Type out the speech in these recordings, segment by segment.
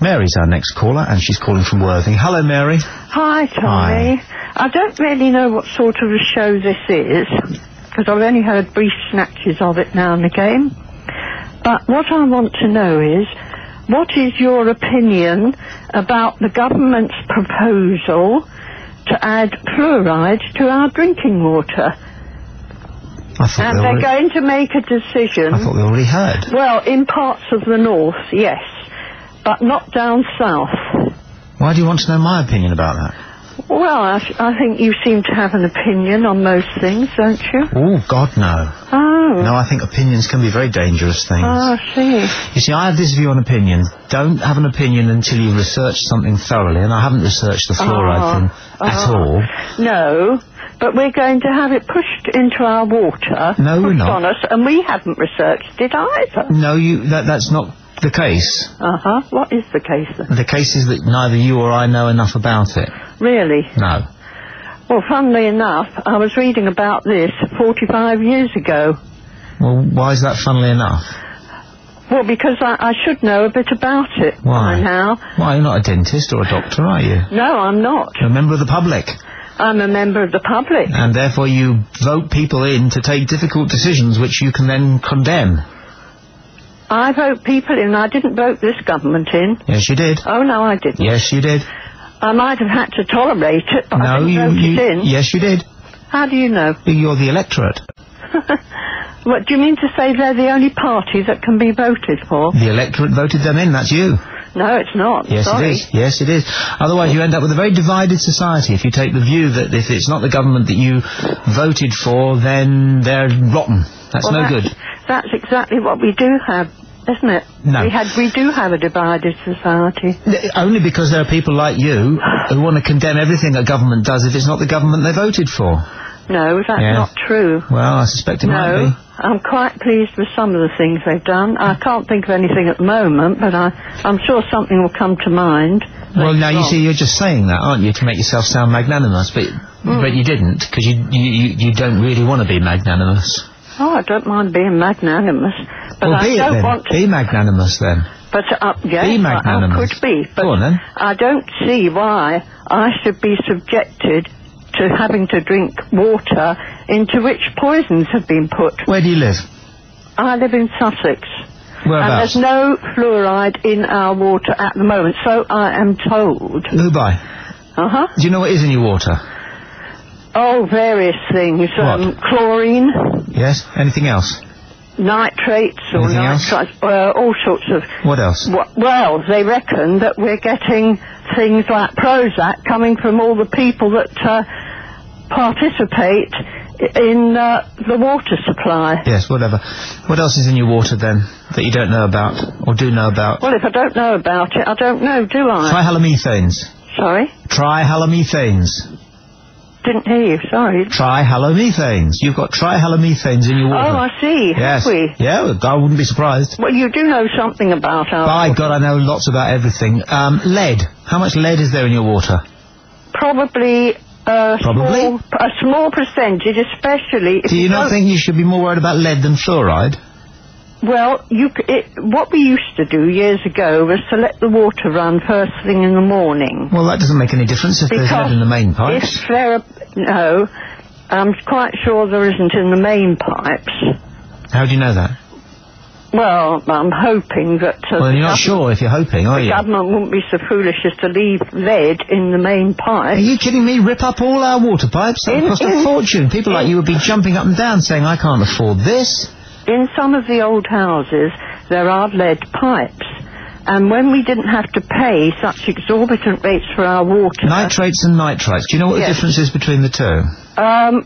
Mary's our next caller, and she's calling from Worthing. Hello, Mary. Hi, Tommy. Hi. I don't really know what sort of a show this is, because I've only heard brief snatches of it now and again. But what I want to know is, what is your opinion about the government's proposal to add fluoride to our drinking water? And they're going to make a decision. I thought we already heard. Well, in parts of the north, yes, but not down south. Why do you want to know my opinion about that? Well, I think you seem to have an opinion on most things, don't you? Oh, God, no. Oh. No, I think opinions can be very dangerous things. Oh, I see. You see, I have this view on opinion. Don't have an opinion until you've researched something thoroughly, and I haven't researched the fluoride thing at all. No, but we're going to have it pushed into our water. No, we're not. On us, and we haven't researched it either. No, that's not the case. Uh-huh. What is the case then? The case is that neither you or I know enough about it. Really? No. Well, funnily enough, I was reading about this 45 years ago. Well, why is that funnily enough? Well, because I should know a bit about it. Why? By now. Why, you're not a dentist or a doctor, are you? No, I'm not. You're a member of the public. I'm a member of the public. And therefore you vote people in to take difficult decisions which you can then condemn. I vote people in. I didn't vote this government in. Yes, you did. Oh, no, I didn't. Yes, you did. I might have had to tolerate it, but no, I didn't vote it in. Yes, you did. How do you know? You're the electorate. What, do you mean to say they're the only party that can be voted for? The electorate voted them in, that's you. No, it's not. Yes, Sorry. it is. Yes, it is. Otherwise, you end up with a very divided society if you take the view that if it's not the government that you voted for, then they're rotten. That's no good. That's exactly what we do have, isn't it? No. We do have a divided society. Only because there are people like you who want to condemn everything a government does if it's not the government they voted for. No, that's not true. Well, I suspect it might be. I'm quite pleased with some of the things they've done. I can't think of anything at the moment, but I'm sure something will come to mind. Well, now, you see, you're just saying that, aren't you, to make yourself sound magnanimous, but you didn't, because you don't really want to be magnanimous. Oh, I don't mind being magnanimous, but well, I don't want to... Be magnanimous, then. But, yes, be magnanimous. I could be, but go on, then. I don't see why I should be subjected to having to drink water into which poisons have been put. Where do you live? I live in Sussex. Whereabouts? And there's no fluoride in our water at the moment, so I am told. Who by? Uh-huh. Do you know what is in your water? Oh, various things. What? Chlorine. Yes. Anything else? Nitrates or Anything nitrites. Else? All sorts of... What else? Well, they reckon that we're getting things like Prozac coming from all the people that participate in the water supply. Yes, whatever. What else is in your water, then, that you don't know about, or do know about? Well, if I don't know about it, I don't know, do I? Trihalomethanes. Sorry? Trihalomethanes. Didn't hear you, sorry. Trihalomethanes. You've got trihalomethanes in your water. Oh, I see. Yes. Have we? Yeah, I wouldn't be surprised. Well, you do know something about our By water. God, I know lots about everything. Lead. How much lead is there in your water? Probably a small percentage, especially if Do you not think you should be more worried about lead than fluoride? Well, what we used to do years ago was to let the water run first thing in the morning. Well, that doesn't make any difference if there's lead in the main pipes. No, I'm quite sure there isn't in the main pipes. How do you know that? Well, I'm hoping that... well, you're not sure if you're hoping, are you? The government wouldn't be so foolish as to leave lead in the main pipe. Are you kidding me? Rip up all our water pipes? That would cost a fortune. People like you would be jumping up and down saying, I can't afford this. In some of the old houses, there are lead pipes. And when we didn't have to pay such exorbitant rates for our water... Nitrates and nitrites. Do you know what the difference is between the two?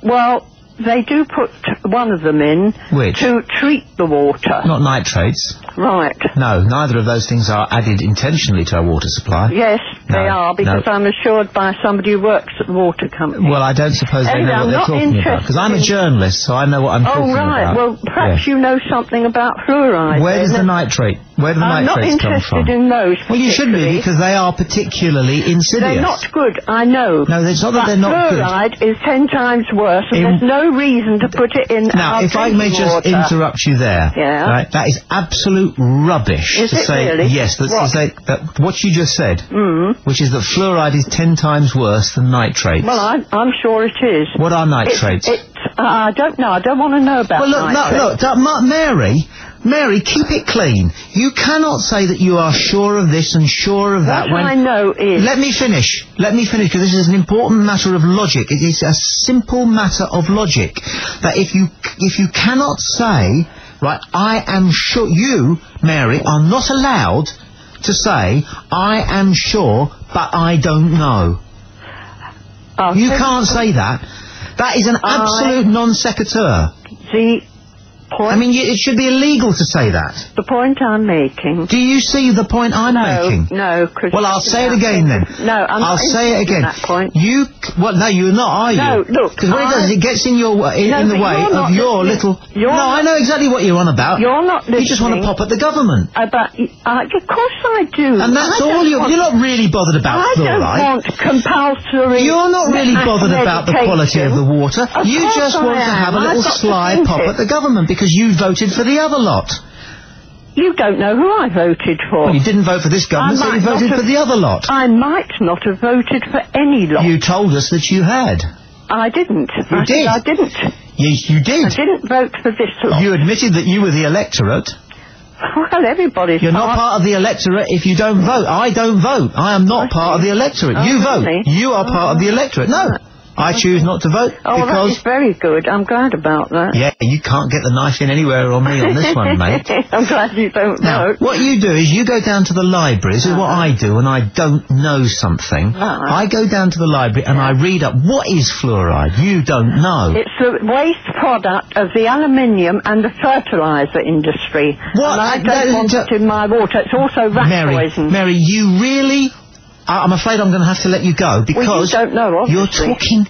Well... They do put one of them in to treat the water. Not nitrates. Right. No, neither of those things are added intentionally to our water supply. Yes, they are, because I'm assured by somebody who works at the water company. Well, I don't suppose they know what they're talking about, because I'm a journalist, so I know what I'm talking about. Oh, right. Well, perhaps you know something about fluoride. Where does the nitrate... Where do the nitrates come from? I'm not interested in those. Well, you should be, because they are particularly insidious. They're not good, I know. No, it's not that they're not good. Fluoride is 10 times worse, and there's no no reason to put it in now, if I may just interrupt you there. Yeah. Right, that is absolute rubbish. Is to it say, really? Yes, to say that what you just said, which is that fluoride is 10 times worse than nitrates. Well, I'm sure it is. What are nitrates? I don't know. I don't want to know about nitrates. Mary, keep it clean. You cannot say that you are sure of this and sure of that. What I know is... Let me finish, because this is an important matter of logic. It is a simple matter of logic. That if you cannot say, right, I am sure, you, Mary, are not allowed to say, I am sure, but I don't know. You can't say that. That is an absolute non sequitur. I mean, it should be illegal to say that. The point I'm making... Do you see the point I'm making? No, well, I'll say it again then. No, I'll say it again. That point. No, you're not, are you? No, look... Because what it does is it gets in your in the way of your little... I know exactly what you're on about. You're not listening. You just want to pop at the government. Of course I do. And that's all you're not really bothered about fluoride. I don't want compulsory... You're not really bothered about the quality of the water. You just want to have a little sly pop at the government because you voted for the other lot. You don't know who I voted for. Well, you didn't vote for this government, so you voted for the other lot. I might not have voted for any lot. You told us that you had. I didn't. You did. I didn't. Yes, you did. I didn't vote for this lot. You admitted that you were the electorate. Well, everybody's You're not part of the electorate if you don't vote. I don't vote. I am not part of the electorate. You vote. You are part of the electorate. No. I choose not to vote because... that is very good. I'm glad about that. Yeah, you can't get the knife in anywhere on me on this one, mate. I'm glad you don't vote. What you do is you go down to the library. This is what I do when I don't know something. I go down to the library and I read up what is fluoride. You don't know. It's a waste product of the aluminium and the fertiliser industry. What? And I don't want it in my water. It's also rat poison. Mary, you really... I'm afraid I'm going to have to let you go because you don't know, you're talking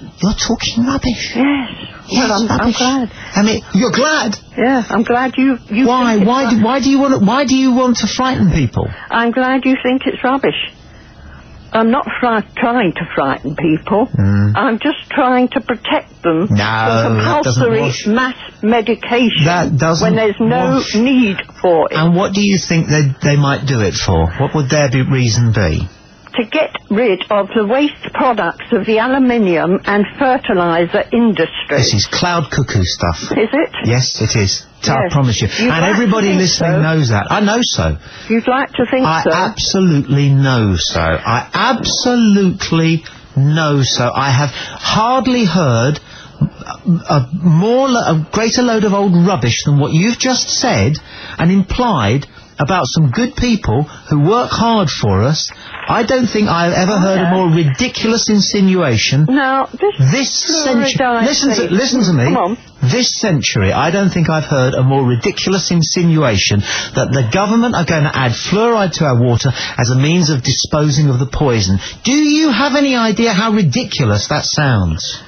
rubbish. Yes. Well, I'm glad. I mean, you're glad. Yeah, I'm glad you. Why? Why do you want to frighten people? I'm glad you think it's rubbish. I'm not trying to frighten people. I'm just trying to protect them from compulsory mass medication when there's no need for it. And what do you think they might do it for? What would their reason be? To get rid of the waste products of the aluminium and fertiliser industry. This is cloud cuckoo stuff. Is it? Yes, it is. I promise you. And everybody listening knows that. I know so. You'd like to think so? I absolutely know so. I absolutely know so. I have hardly heard a greater load of old rubbish than what you've just said and implied about some good people who work hard for us. I don't think I've ever heard a more ridiculous insinuation. Now, this century... Listen to me. Come on. This century, I don't think I've heard a more ridiculous insinuation that the government are going to add fluoride to our water as a means of disposing of the poison. Do you have any idea how ridiculous that sounds?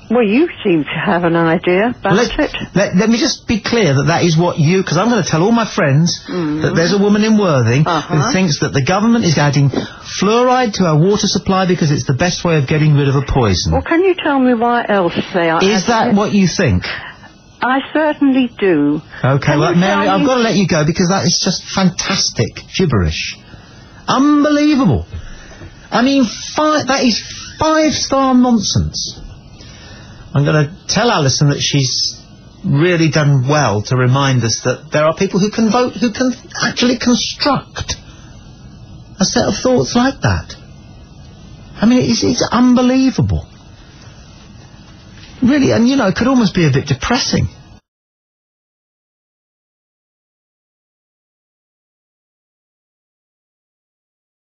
Well, you seem to have an idea about it. Let me just be clear that is what you... Because I'm going to tell all my friends that there's a woman in Worthing who thinks that the government is adding fluoride to our water supply because it's the best way of getting rid of a poison. Well, can you tell me why else they are Is that what you think? I certainly do. Okay, well, Mary, I've got to let you go because that is just fantastic gibberish. Unbelievable. I mean, that is five-star nonsense. I'm going to tell Alison that she's really done well to remind us that there are people who can vote, who can actually construct a set of thoughts like that. I mean, it's unbelievable. Really, and, you know, it could almost be a bit depressing.